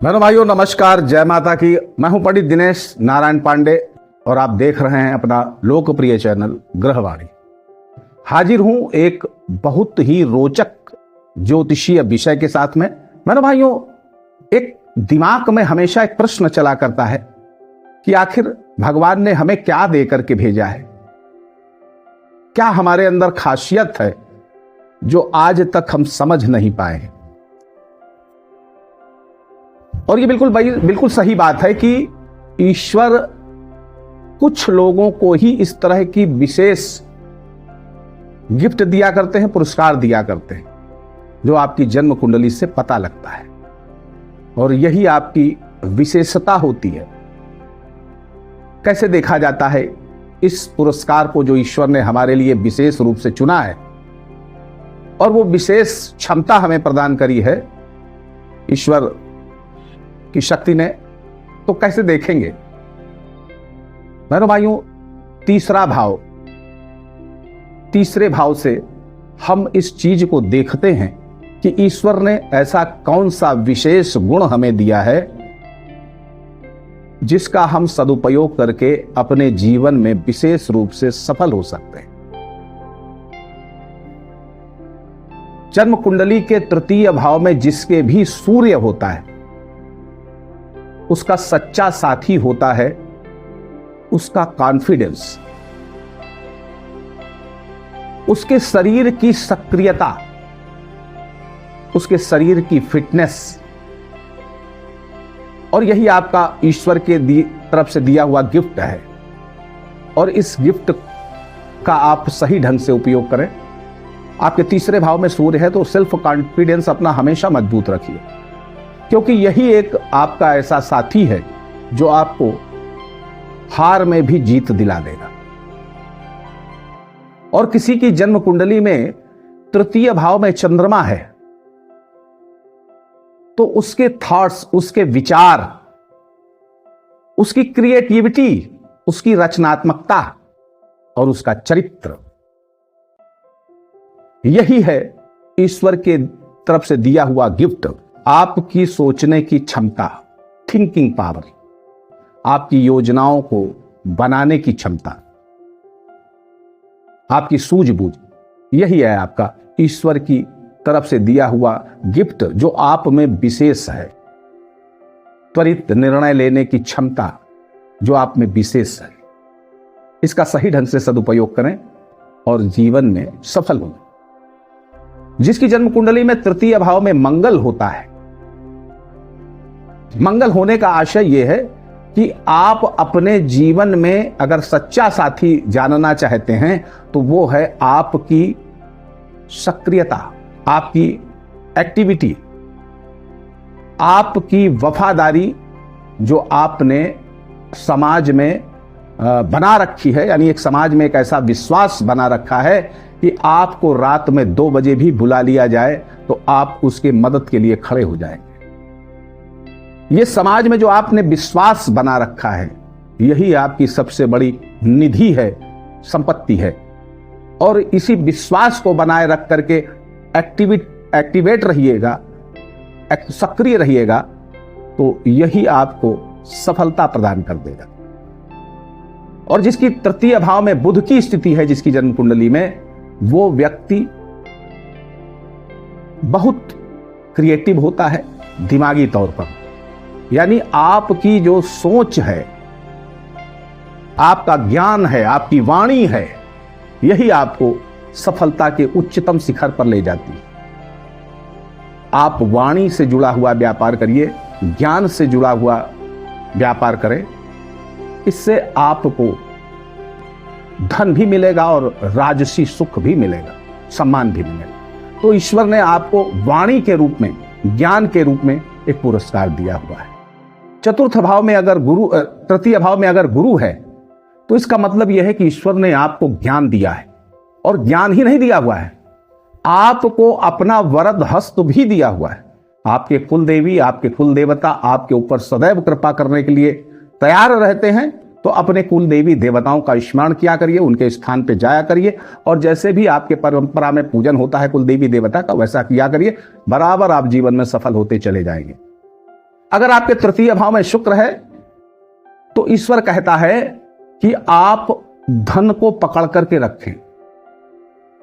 बहनों भाइयों नमस्कार, जय माता की। मैं हूं पंडित दिनेश नारायण पांडे और आप देख रहे हैं अपना लोकप्रिय चैनल ग्रहवाणी। हाजिर हूं एक बहुत ही रोचक ज्योतिषीय विषय के साथ में। बहनों भाइयों, एक दिमाग में हमेशा एक प्रश्न चला करता है कि आखिर भगवान ने हमें क्या दे करके भेजा है, क्या हमारे अंदर खासियत है जो आज तक हम समझ नहीं पाए हैं। और ये बिल्कुल सही बात है कि ईश्वर कुछ लोगों को ही इस तरह की विशेष गिफ्ट दिया करते हैं, पुरस्कार दिया करते हैं, जो आपकी जन्म कुंडली से पता लगता है और यही आपकी विशेषता होती है। कैसे देखा जाता है इस पुरस्कार को जो ईश्वर ने हमारे लिए विशेष रूप से चुना है और वो विशेष क्षमता हमें प्रदान करी है ईश्वर की शक्ति ने, तो कैसे देखेंगे। बहनों भाइयों, तीसरे भाव से हम इस चीज को देखते हैं कि ईश्वर ने ऐसा कौन सा विशेष गुण हमें दिया है जिसका हम सदुपयोग करके अपने जीवन में विशेष रूप से सफल हो सकते हैं। जन्म कुंडली के तृतीय भाव में जिसके भी सूर्य होता है उसका सच्चा साथी होता है उसका कॉन्फिडेंस, उसके शरीर की सक्रियता, उसके शरीर की फिटनेस। और यही आपका ईश्वर के तरफ से दिया हुआ गिफ्ट है और इस गिफ्ट का आप सही ढंग से उपयोग करें। आपके तीसरे भाव में सूर्य है तो सेल्फ कॉन्फिडेंस अपना हमेशा मजबूत रखिए, क्योंकि यही एक आपका ऐसा साथी है जो आपको हार में भी जीत दिला देगा। और किसी की जन्म कुंडली में तृतीय भाव में चंद्रमा है तो उसके थॉट्स, उसके विचार, उसकी क्रिएटिविटी, उसकी रचनात्मकता और उसका चरित्र, यही है ईश्वर के तरफ से दिया हुआ गिफ्ट। आपकी सोचने की क्षमता, थिंकिंग पावर, आपकी योजनाओं को बनाने की क्षमता, आपकी सूझबूझ, यही है आपका ईश्वर की तरफ से दिया हुआ गिफ्ट जो आप में विशेष है। त्वरित निर्णय लेने की क्षमता जो आप में विशेष है, इसका सही ढंग से सदुपयोग करें और जीवन में सफल हों। जिसकी जन्म कुंडली में तृतीय भाव में मंगल होता है, मंगल होने का आशय यह है कि आप अपने जीवन में अगर सच्चा साथी जानना चाहते हैं तो वो है आपकी सक्रियता, आपकी एक्टिविटी, आपकी वफादारी जो आपने समाज में बना रखी है। यानी एक समाज में एक ऐसा विश्वास बना रखा है कि आपको रात में 2 बजे भी बुला लिया जाए तो आप उसके मदद के लिए खड़े हो जाएंगे। ये समाज में जो आपने विश्वास बना रखा है, यही आपकी सबसे बड़ी निधि है, संपत्ति है। और इसी विश्वास को बनाए रख करके एक्टिवेट रहिएगा, सक्रिय रहिएगा, तो यही आपको सफलता प्रदान कर देगा। और जिसकी तृतीय भाव में बुध की स्थिति है, जिसकी जन्म कुंडली में, वो व्यक्ति बहुत क्रिएटिव होता है दिमागी तौर पर। यानी आपकी जो सोच है, आपका ज्ञान है, आपकी वाणी है, यही आपको सफलता के उच्चतम शिखर पर ले जाती है। आप वाणी से जुड़ा हुआ व्यापार करिए, ज्ञान से जुड़ा हुआ व्यापार करें, इससे आपको धन भी मिलेगा और राजसी सुख भी मिलेगा, सम्मान भी मिलेगा। तो ईश्वर ने आपको वाणी के रूप में, ज्ञान के रूप में एक पुरस्कार दिया हुआ है। चतुर्थ भाव में अगर गुरु, तृतीय भाव में अगर गुरु है तो इसका मतलब यह है कि ईश्वर ने आपको ज्ञान दिया है। और ज्ञान ही नहीं दिया हुआ है, आपको अपना वरद हस्त भी दिया हुआ है। आपके कुल देवी, आपके कुल देवता आपके ऊपर सदैव कृपा करने के लिए तैयार रहते हैं। तो अपने कुल देवी देवताओं का स्मरण किया करिए, उनके स्थान पे जाया करिए और जैसे भी आपके परंपरा में पूजन होता है कुल देवी देवता का, वैसा किया करिए। बराबर आप जीवन में सफल होते चले जाएंगे। अगर आपके तृतीय भाव में शुक्र है तो ईश्वर कहता है कि आप धन को पकड़ करके रखें।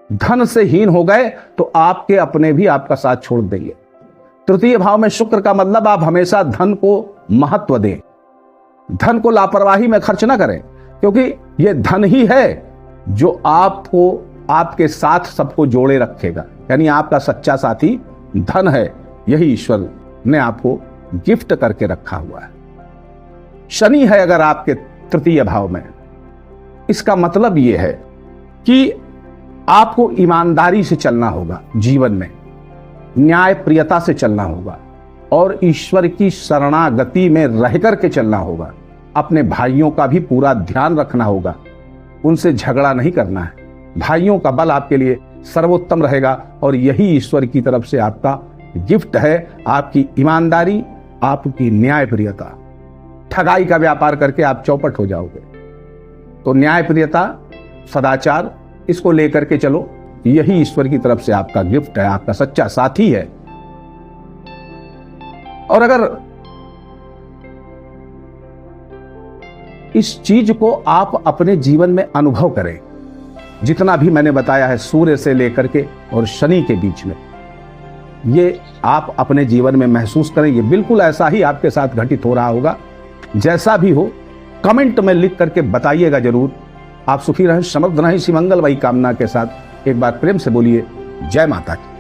धन से हीन हो गए तो आपके अपने भी आपका साथ छोड़ देंगे। तृतीय भाव में शुक्र का मतलब आप हमेशा धन को महत्व दें, धन को लापरवाही में खर्च ना करें, क्योंकि यह धन ही है जो आपको आपके साथ सबको जोड़े रखेगा। यानी आपका सच्चा साथी धन है, यही ईश्वर ने आपको गिफ्ट करके रखा हुआ है। शनि है अगर आपके तृतीय भाव में, इसका मतलब यह है कि आपको ईमानदारी से चलना होगा, जीवन में न्याय प्रियता से चलना होगा और ईश्वर की शरणागति में रह करके चलना होगा। अपने भाइयों का भी पूरा ध्यान रखना होगा, उनसे झगड़ा नहीं करना है। भाइयों का बल आपके लिए सर्वोत्तम रहेगा और यही ईश्वर की तरफ से आपका गिफ्ट है, आपकी ईमानदारी, आपकी न्याय प्रियता। ठगाई का व्यापार करके आप चौपट हो जाओगे, तो न्याय प्रियता, सदाचार, इसको लेकर के चलो, यही ईश्वर की तरफ से आपका गिफ्ट है, आपका सच्चा साथी है। और अगर इस चीज को आप अपने जीवन में अनुभव करें, जितना भी मैंने बताया है सूर्य से लेकर के और शनि के बीच में, ये आप अपने जीवन में महसूस करें, ये बिल्कुल ऐसा ही आपके साथ घटित हो रहा होगा। जैसा भी हो कमेंट में लिख करके बताइएगा जरूर। आप सुखी रहें, समृद्ध रहें, इसी मंगलमयी कामना के साथ एक बार प्रेम से बोलिए जय माता की।